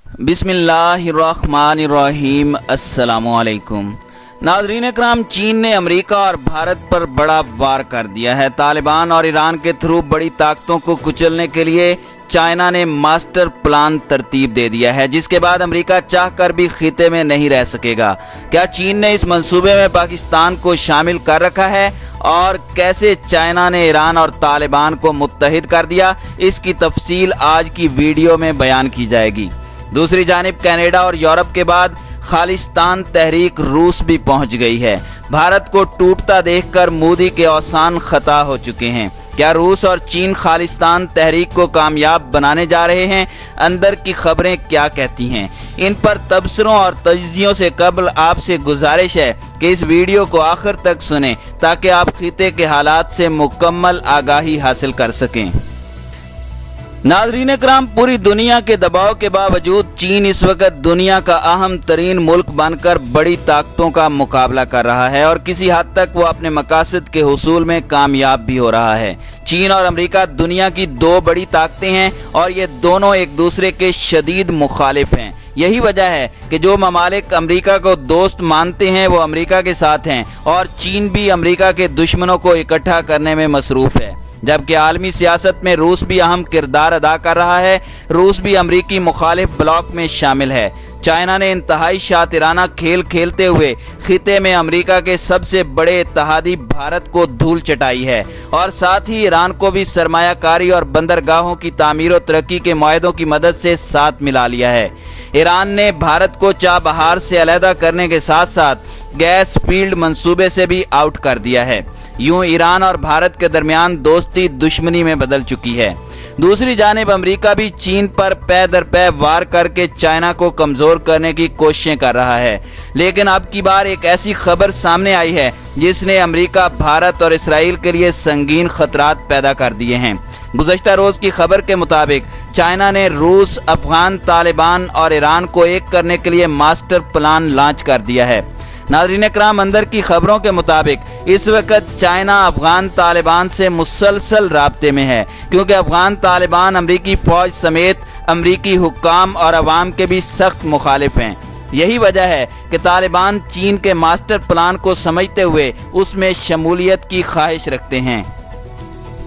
बिस्मिल्लाहिर्रहमानिर्रहीम। अस्सलामुअलैकुम। नाज़रीन इकराम, चीन ने अमेरिका और भारत पर बड़ा वार कर दिया है। तालिबान और ईरान के थ्रू बड़ी ताकतों को कुचलने के लिए चाइना ने मास्टर प्लान तरतीब दे दिया है, जिसके बाद अमेरिका चाहकर भी खिते में नहीं रह सकेगा। क्या चीन ने इस मंसूबे में पाकिस्तान को शामिल कर रखा है और कैसे चाइना ने ईरान और तालिबान को मुत्तहिद कर दिया, इसकी तफसील आज की वीडियो में बयान की जाएगी। दूसरी जानिब कनाडा और यूरोप के बाद खालिस्तान तहरीक रूस भी पहुंच गई है। भारत को टूटता देखकर मोदी के औसान खता हो चुके हैं। क्या रूस और चीन खालिस्तान तहरीक को कामयाब बनाने जा रहे हैं? अंदर की खबरें क्या कहती हैं? इन पर तबसरों और तज्जियों से कबल आपसे गुजारिश है कि इस वीडियो को आखिर तक सुनें ताकि आप खिते के हालात से मुकम्मल आगाही हासिल कर सकें। नाज़रीन इकराम, पूरी दुनिया के दबाव के बावजूद चीन इस वक्त दुनिया का अहम तरीन मुल्क बनकर बड़ी ताकतों का मुकाबला कर रहा है और किसी हद तक वो अपने मकासद के हुसूल में कामयाब भी हो रहा है। चीन और अमेरिका दुनिया की दो बड़ी ताकतें हैं और ये दोनों एक दूसरे के शदीद मुखालिफ हैं। यही वजह है कि जो ममालिक अमेरिका को दोस्त मानते हैं वो अमेरिका के साथ हैं और चीन भी अमेरिका के दुश्मनों को इकट्ठा करने में मसरूफ़ है। जबकि आलमी सियासत में रूस भी अहम किरदार अदा कर रहा है। रूस भी अमरीकी मुखालिफ ब्लॉक में शामिल है। चाइना ने इंतहाई शातिराना खेल खेलते हुए खिते में अमेरिका के सबसे बड़े इत्तेहादी भारत को धूल चटाई है और साथ ही ईरान को भी सरमायाकारी और बंदरगाहों की तामीर और तरक्की के मुआहदों की मदद से साथ मिला लिया है। ईरान ने भारत को चाबहार से अलहदा करने के साथ साथ गैस फील्ड मंसूबे से भी आउट कर दिया है। यूं ईरान और भारत के दरमियान दोस्ती दुश्मनी में बदल चुकी है। दूसरी जानिब अमेरिका भी चीन पर पै दर पै वार करके चाइना को कमज़ोर करने की कोशिशें कर रहा है। लेकिन अब की बार एक ऐसी खबर सामने आई है जिसने अमेरिका, भारत और इसराइल के लिए संगीन खतरात पैदा कर दिए हैं। गुज़श्ता रोज़ की खबर के मुताबिक चाइना ने रूस, अफगान, तालिबान और ईरान को एक करने के लिए मास्टर प्लान लॉन्च कर दिया है। नाज़रीन इकराम, अंदर की खबरों के मुताबिक इस वक्त चाइना अफगान तालिबान से मुसलसल राब्ते में है, क्योंकि अफगान तालिबान अमरीकी फ़ौज समेत अमरीकी हुक्काम और अवाम के भी सख्त मुखालिफ हैं। यही वजह है कि तालिबान चीन के मास्टर प्लान को समझते हुए उसमें शमूलियत की ख्वाहिश रखते हैं।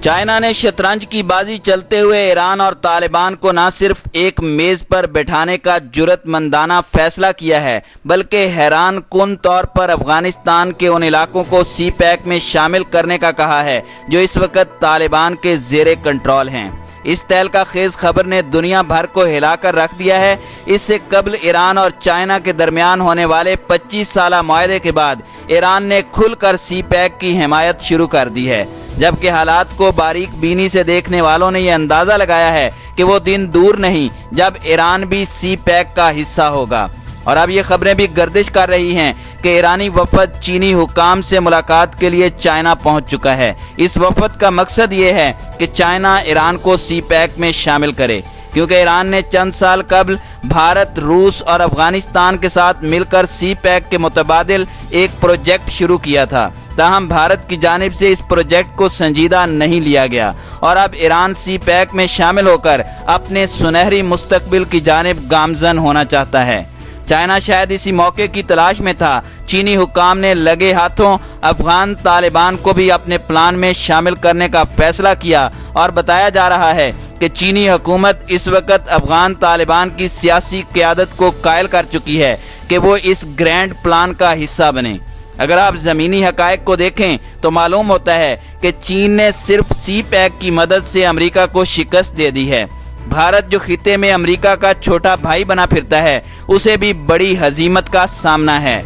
चाइना ने शतरंज की बाजी चलते हुए ईरान और तालिबान को न सिर्फ एक मेज़ पर बैठाने का जुर्रतमंदाना फैसला किया है, बल्कि हैरान कुन तौर पर अफगानिस्तान के उन इलाकों को सी पैक में शामिल करने का कहा है जो इस वक्त तालिबान के ज़ेरे कंट्रोल हैं। इस तहलका खेज खबर ने दुनिया भर को हिलाकर रख दिया है। इससे कबल ईरान और चाइना के दरमियान होने वाले 25 साला मुआहदे के बाद ईरान ने खुलकर सी पैक की हिमायत शुरू कर दी है, जबकि हालात को बारीक बीनी से देखने वालों ने यह अंदाज़ा लगाया है कि वो दिन दूर नहीं जब ईरान भी सी पैक का हिस्सा होगा। और अब ये खबरें भी गर्दिश कर रही हैं कि ईरानी वफद चीनी हुकाम से मुलाकात के लिए चाइना पहुंच चुका है। इस वफद का मकसद ये है कि चाइना ईरान को सी पैक में शामिल करे, क्योंकि ईरान ने चंद साल कबल भारत, रूस और अफगानिस्तान के साथ मिलकर सी पैक के मुतबादिल एक प्रोजेक्ट शुरू किया था। ताहम भारत की जानिब से इस प्रोजेक्ट को संजीदा नहीं लिया गया और अब ईरान सी पैक में शामिल होकर अपने सुनहरी मुस्तकबिल की जानिब गामजन होना चाहता है। चाइना शायद इसी मौके की तलाश में था। चीनी हुक्काम ने लगे हाथों अफगान तालिबान को भी अपने प्लान में शामिल करने का फैसला किया और बताया जा रहा है कि चीनी हुकूमत इस वक्त अफगान तालिबान की सियासी क़यादत को कायल कर चुकी है कि वो इस ग्रैंड प्लान का हिस्सा बने। अगर आप ज़मीनी हक़ाइक़ को देखें तो मालूम होता है कि चीन ने सिर्फ सी पैक की मदद से अमेरिका को शिकस्त दे दी है। भारत, जो खिते में अमेरिका का छोटा भाई बना फिरता है, उसे भी बड़ी हजीमत का सामना है।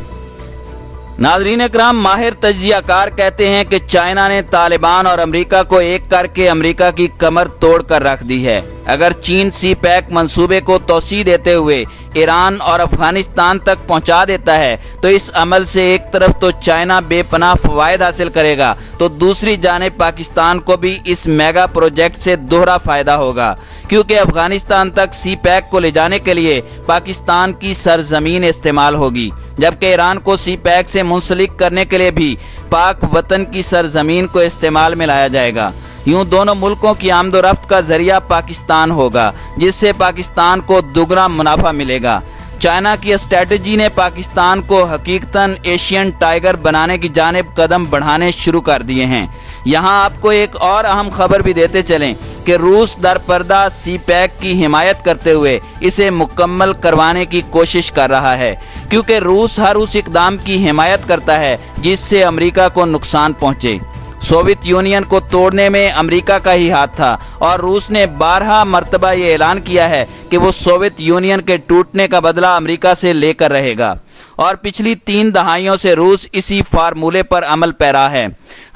नाज़रीन इकराम, माहिर तज्ज़ियाकार कहते हैं कि चाइना ने तालिबान और अमेरिका को एक करके अमेरिका की कमर तोड़ कर रख दी है। अगर चीन सी पैक मंसूबे को तोसी देते हुए ईरान और अफगानिस्तान तक पहुंचा देता है तो इस अमल से एक तरफ तो चाइना बेपनाह फ़वायद हासिल करेगा, तो दूसरी जानिब पाकिस्तान को भी इस मेगा प्रोजेक्ट से दोहरा फ़ायदा होगा, क्योंकि अफगानिस्तान तक सी पैक को ले जाने के लिए पाकिस्तान की सरजमीन इस्तेमाल होगी, जबकि ईरान को सी पैक से मुंसलिक करने के लिए भी पाक वतन की सरजमीन को इस्तेमाल में लाया जाएगा। यूं दोनों मुल्कों की आमदोरफ्त का जरिया पाकिस्तान होगा, जिससे पाकिस्तान को दुगना मुनाफा मिलेगा। चाइना की स्ट्रेटजी ने पाकिस्तान को हकीकतन एशियन टाइगर बनाने की जानिब कदम बढ़ाने शुरू कर दिए हैं। यहाँ आपको एक और अहम खबर भी देते चलें कि रूस दरपर्दा सी पैक की हिमायत करते हुए इसे मुकम्मल करवाने की कोशिश कर रहा है, क्योंकि रूस हर उस इकदाम की हिमायत करता है जिससे अमेरिका को नुकसान पहुँचे। सोवियत यूनियन को तोड़ने में अमेरिका का ही हाथ था और रूस ने 12 मरतबा ये ऐलान किया है कि वो सोवियत यूनियन के टूटने का बदला अमेरिका से लेकर रहेगा और पिछली 3 दहाइयों से रूस इसी फार्मूले पर अमल पैरा है।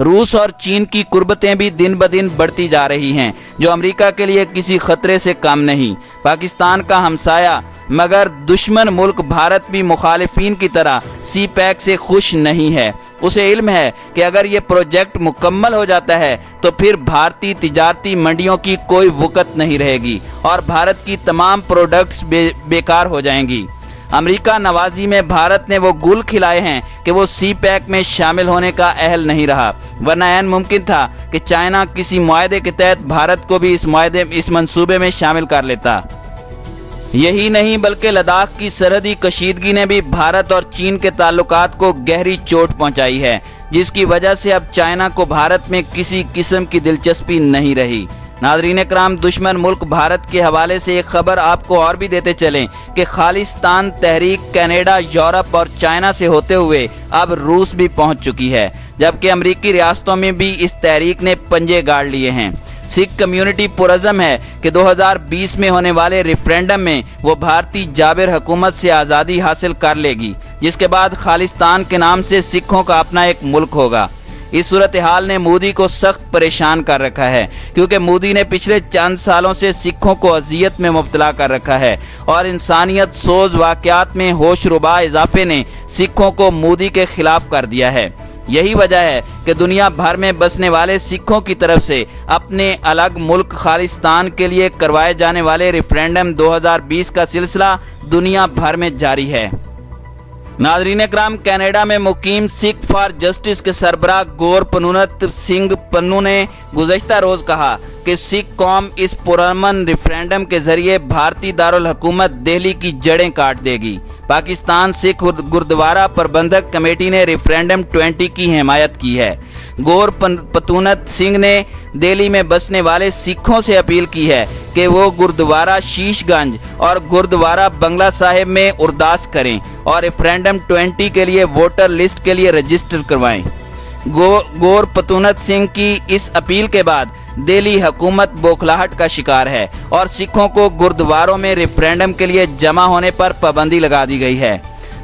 रूस और चीन की कुर्बतें भी दिन ब दिन बढ़ती जा रही हैं, जो अमेरिका के लिए किसी खतरे से कम नहीं। पाकिस्तान का हमसाया मगर दुश्मन मुल्क भारत भी मुखालिफिन की तरह सी पैक से खुश नहीं है। उसे इल्म है कि अगर ये प्रोजेक्ट मुकम्मल हो जाता है तो फिर भारतीय तिजारती मंडियों की कोई वक़्त नहीं रहेगी और भारत की तमाम प्रोडक्ट्स बेकार हो जाएंगी। अमेरिका नवाजी में भारत ने वो गुल खिलाए हैं कि वो सी पैक में शामिल होने का अहल नहीं रहा, वरना ऐन मुमकिन था कि चाइना किसी मुआहदे के तहत भारत को भी इस मंसूबे में शामिल कर लेता। यही नहीं बल्कि लद्दाख की सरहदी कशीदगी ने भी भारत और चीन के ताल्लुकात को गहरी चोट पहुंचाई है, जिसकी वजह से अब चाइना को भारत में किसी किस्म की दिलचस्पी नहीं रही। नाज़रीन इकराम, दुश्मन मुल्क भारत के हवाले से एक खबर आपको और भी देते चलें कि खालिस्तान तहरीक कनाडा, यूरोप और चाइना से होते हुए अब रूस भी पहुंच चुकी है, जबकि अमेरिकी रियासतों में भी इस तहरीक ने पंजे गाड़ लिए हैं। सिख कम्युनिटी पुरज़म है कि 2020 में होने वाले रेफरेंडम में वो भारतीय जाबिर हुकूमत से आज़ादी हासिल कर लेगी, जिसके बाद खालिस्तान के नाम से सिखों का अपना एक मुल्क होगा। इस सूरत हाल ने मोदी को सख्त परेशान कर रखा है, क्योंकि मोदी ने पिछले चंद सालों से सिखों को अजियत में मुब्तला कर रखा है और इंसानियत सोज वाक़यात में होशरुबा इजाफे ने सिखों को मोदी के खिलाफ कर दिया है। यही वजह है कि दुनिया भर में बसने वाले सिखों की तरफ से अपने अलग मुल्क खालिस्तान के लिए करवाए जाने वाले रेफरेंडम 2020 का सिलसिला दुनिया भर में जारी है। नाज़रीन इकराम, कनाडा में मुकीम सिख फॉर जस्टिस के सरबराह गौर पनुनत सिंह पन्नू ने गुज़श्ता रोज़ कहा कि सिख कौम इस पुरअमन रेफरेंडम के जरिए भारतीय दारुल हुकूमत दिल्ली की जड़ें काट देगी। पाकिस्तान सिख गुरुद्वारा प्रबंधक कमेटी ने रेफरेंडम 20 की हिमायत की है। गौर पतूनत सिंह ने दिल्ली में बसने वाले सिखों से अपील की है कि वो गुरुद्वारा शीशगंज और गुरुद्वारा बंगला साहिब में अरदास करें और रेफरेंडम 20 के लिए वोटर लिस्ट के लिए रजिस्टर करवाएं। गौर पतूनत सिंह की इस अपील के बाद दिल्ली हुकूमत बौखलाहट का शिकार है और सिखों को गुरुद्वारों में रेफरेंडम के लिए जमा होने पर पाबंदी लगा दी गई है।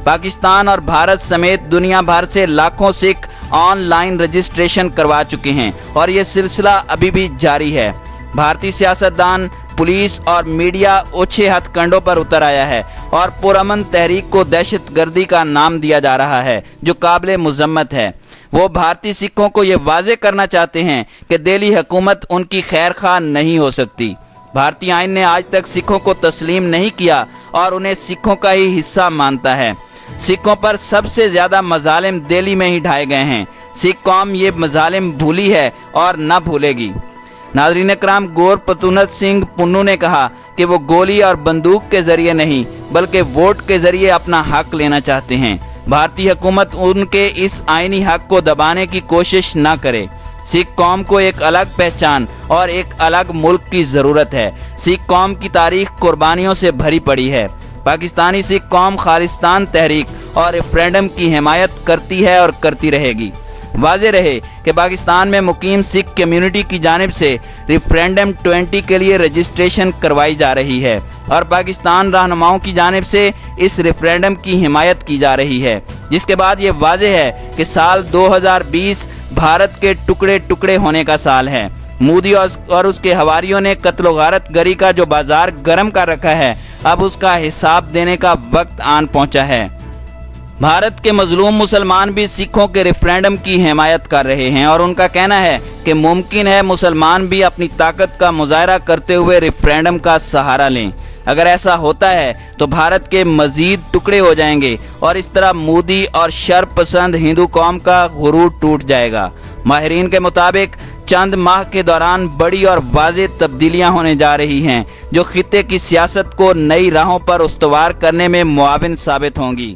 पाकिस्तान और भारत समेत दुनिया भर से लाखों सिख ऑनलाइन रजिस्ट्रेशन करवा चुके हैं और ये सिलसिला अभी भी जारी है। भारतीय सियासतदान, पुलिस और मीडिया ओछे हथकंडों पर उतर आया है और पुरअमन तहरीक को दहशतगर्दी का नाम दिया जा रहा है, जो काबिल मुज़म्मत है। वो भारतीय सिखों को ये वाजे करना चाहते हैं कि दिल्ली हुकूमत उनकी खैर खा नहीं हो सकती। भारतीय आइन ने आज तक सिखों को तस्लीम नहीं किया और उन्हें सिखों का ही हिस्सा मानता है। सिखों पर सबसे ज़्यादा मजालिम दिल्ली में ही ढाए गए हैं। सिख कौम ये मजालिम भूली है और न भूलेगी। नाज़रीन इकराम, गौर पतूनत सिंह पन्नू ने कहा कि वो गोली और बंदूक के जरिए नहीं बल्कि वोट के जरिए अपना हक लेना चाहते हैं। भारतीय हुकूमत उनके इस आईनी हक को दबाने की कोशिश न करे। सिख कौम को एक अलग पहचान और एक अलग मुल्क की ज़रूरत है। सिख कौम की तारीख कुर्बानियों से भरी पड़ी है। पाकिस्तानी सिख कौम खालिस्तान तहरीक और रेफरेंडम की हिमायत करती है और करती रहेगी। वाज़े रहे कि पाकिस्तान में मुकीम सिख कम्युनिटी की जानिब से रेफरेंडम 20 के लिए रजिस्ट्रेशन करवाई जा रही है और पाकिस्तान रहनुमाओं की जानिब से इस रेफरेंडम की हिमायत की जा रही है, जिसके बाद ये वाज़े है कि साल 2020 भारत के टुकड़े टुकड़े होने का साल है। मोदी और उसके हवारियों ने कत्ल गारत गरी का जो बाजार गर्म कर रखा है, अब उसका हिसाब देने का वक्त आन पहुंचा है। भारत के मजलूम मुसलमान भी सिखों के रेफरेंडम की हिमायत कर रहे हैं और उनका कहना है कि मुमकिन है मुसलमान भी अपनी ताकत का मुजाहरा करते हुए रेफरेंडम का सहारा लें। अगर ऐसा होता है तो भारत के मजीद टुकड़े हो जाएंगे और इस तरह मोदी और शर पसंद हिंदू कौम का गुरूर टूट जाएगा। माहिरीन के मुताबिक چند ماہ کے دوران بڑی اور واضح تبدیلیاں ہونے جا رہی ہیں جو خطے کی سیاست کو نئی راہوں پر استوار کرنے میں معاون ثابت ہوں گی۔